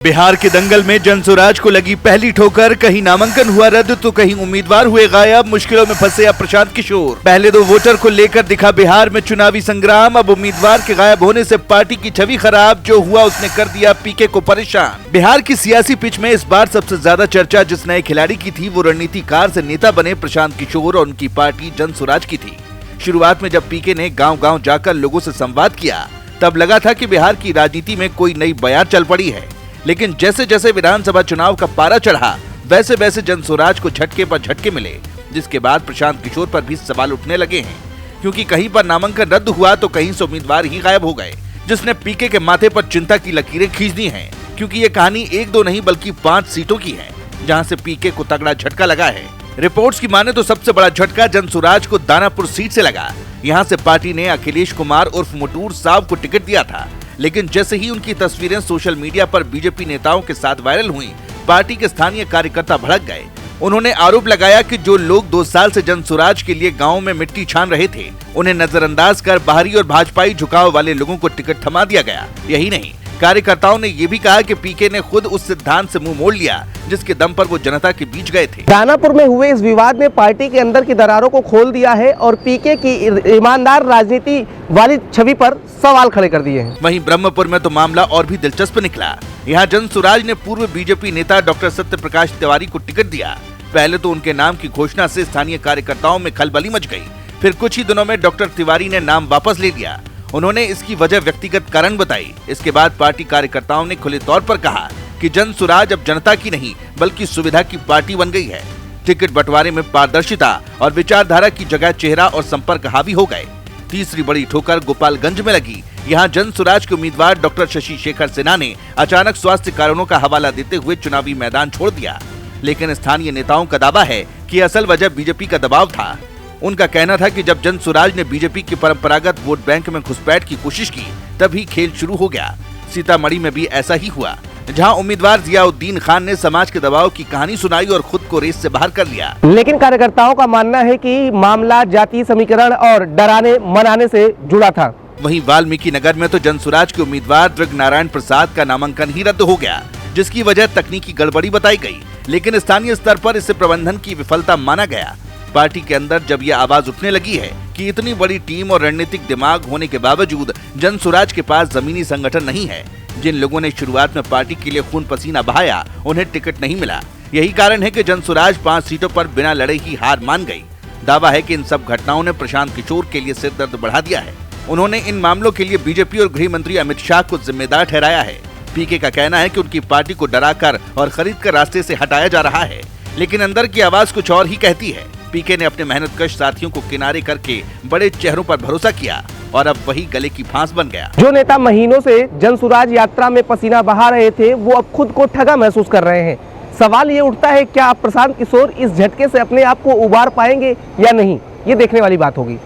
बिहार के दंगल में जनसुराज को लगी पहली ठोकर, कहीं नामांकन हुआ रद्द तो कहीं उम्मीदवार हुए गायब। मुश्किलों में फंसे अब प्रशांत किशोर। पहले दो वोटर को लेकर दिखा बिहार में चुनावी संग्राम, अब उम्मीदवार के गायब होने से पार्टी की छवि खराब। जो हुआ उसने कर दिया पीके को परेशान। बिहार की सियासी पिच में इस बार सबसे ज्यादा चर्चा जिस नए खिलाड़ी की थी वो रणनीतिकार से नेता बने प्रशांत किशोर और उनकी पार्टी जनसुराज की थी। शुरुआत में जब पीके ने गाँव-गाँव जाकर लोगों से संवाद किया तब लगा था कि बिहार की राजनीति में कोई नई बयार चल पड़ी है, लेकिन जैसे जैसे विधानसभा चुनाव का पारा चढ़ा वैसे वैसे जनसुराज को झटके पर झटके मिले, जिसके बाद प्रशांत किशोर पर भी सवाल उठने लगे हैं, क्योंकि कहीं पर नामांकन रद्द हुआ तो कहीं से उम्मीदवार ही गायब हो गए, जिसने पीके के माथे पर चिंता की लकीरें खींच दी हैं। क्योंकि ये कहानी एक दो नहीं बल्कि 5 सीटों की है, जहाँ से पीके को तगड़ा झटका लगा है। रिपोर्ट्स की माने तो सबसे बड़ा झटका जनसुराज को दानापुर सीट से लगा। यहाँ से पार्टी ने अखिलेश कुमार उर्फ मुटूर साहब को टिकट दिया था, लेकिन जैसे ही उनकी तस्वीरें सोशल मीडिया पर बीजेपी नेताओं के साथ वायरल हुई, पार्टी के स्थानीय कार्यकर्ता भड़क गए। उन्होंने आरोप लगाया कि जो लोग 2 साल से जनसुराज के लिए गांव में मिट्टी छान रहे थे, उन्हें नजरअंदाज कर बाहरी और भाजपाई झुकाव वाले लोगों को टिकट थमा दिया गया। यही नहीं, कार्यकर्ताओं ने ये भी कहा कि पीके ने खुद उस सिद्धांत से मुंह मोड़ लिया जिसके दम पर वो जनता के बीच गए थे। दानापुर में हुए इस विवाद ने पार्टी के अंदर की दरारों को खोल दिया है और पीके की ईमानदार राजनीति वाली छवि पर सवाल खड़े कर दिए हैं। वहीं ब्रह्मपुर में तो मामला और भी दिलचस्प निकला। यहाँ जनसुराज ने पूर्व बीजेपी नेता डॉक्टर सत्यप्रकाश तिवारी को टिकट दिया। पहले तो उनके नाम की घोषणा से स्थानीय कार्यकर्ताओं में खलबली मच गई, फिर कुछ ही दिनों में डॉक्टर तिवारी ने नाम वापस ले लिया। उन्होंने इसकी वजह व्यक्तिगत कारण बताई। इसके बाद पार्टी कार्यकर्ताओं ने खुले तौर पर कहा कि जनसुराज अब जनता की नहीं बल्कि सुविधा की पार्टी बन गई है। टिकट बंटवारे में पारदर्शिता और विचारधारा की जगह चेहरा और संपर्क हावी हो गए। तीसरी बड़ी ठोकर गोपालगंज में लगी। यहाँ जनसुराज के उम्मीदवार डॉक्टर शशि शेखर सिन्हा ने अचानक स्वास्थ्य कारणों का हवाला देते हुए चुनावी मैदान छोड़ दिया, लेकिन स्थानीय नेताओं का दावा है कि असल वजह बीजेपी का दबाव था। उनका कहना था कि जब जनसुराज ने बीजेपी की परंपरागत वोट बैंक में घुसपैठ की कोशिश की तभी खेल शुरू हो गया। सीतामढ़ी में भी ऐसा ही हुआ, जहां उम्मीदवार जियाउद्दीन खान ने समाज के दबाव की कहानी सुनाई और खुद को रेस से बाहर कर लिया। लेकिन कार्यकर्ताओं का मानना है कि मामला जाति समीकरण और डराने मनाने से जुड़ा था। वहीं वाल्मीकि नगर में तो जनसुराज के उम्मीदवार दृग नारायण प्रसाद का नामांकन ही रद्द हो गया, जिसकी वजह तकनीकी गड़बड़ी बताई गई, लेकिन स्थानीय स्तर पर इसे प्रबंधन की विफलता माना गया। पार्टी के अंदर जब ये आवाज उठने लगी है कि इतनी बड़ी टीम और रणनीतिक दिमाग होने के बावजूद जनसुराज के पास जमीनी संगठन नहीं है। जिन लोगों ने शुरुआत में पार्टी के लिए खून पसीना बहाया उन्हें टिकट नहीं मिला। यही कारण है कि जनसुराज 5 सीटों पर बिना लड़े ही हार मान गई। दावा है कि इन सब घटनाओं ने प्रशांत किशोर के लिए सिरदर्द बढ़ा दिया है। उन्होंने इन मामलों के लिए बीजेपी और गृह मंत्री अमित शाह को जिम्मेदार ठहराया है। पीके का कहना है कि उनकी पार्टी को डराकर और खरीद कर रास्ते से हटाया जा रहा है, लेकिन अंदर की आवाज कुछ और ही कहती है। पीके ने अपने मेहनतकश साथियों को किनारे करके बड़े चेहरों पर भरोसा किया और अब वही गले की फांस बन गया। जो नेता महीनों से जनसुराज यात्रा में पसीना बहा रहे थे वो अब खुद को ठगा महसूस कर रहे हैं। सवाल ये उठता है, क्या प्रशांत किशोर इस झटके से अपने आप को उबार पाएंगे या नहीं, ये देखने वाली बात होगी।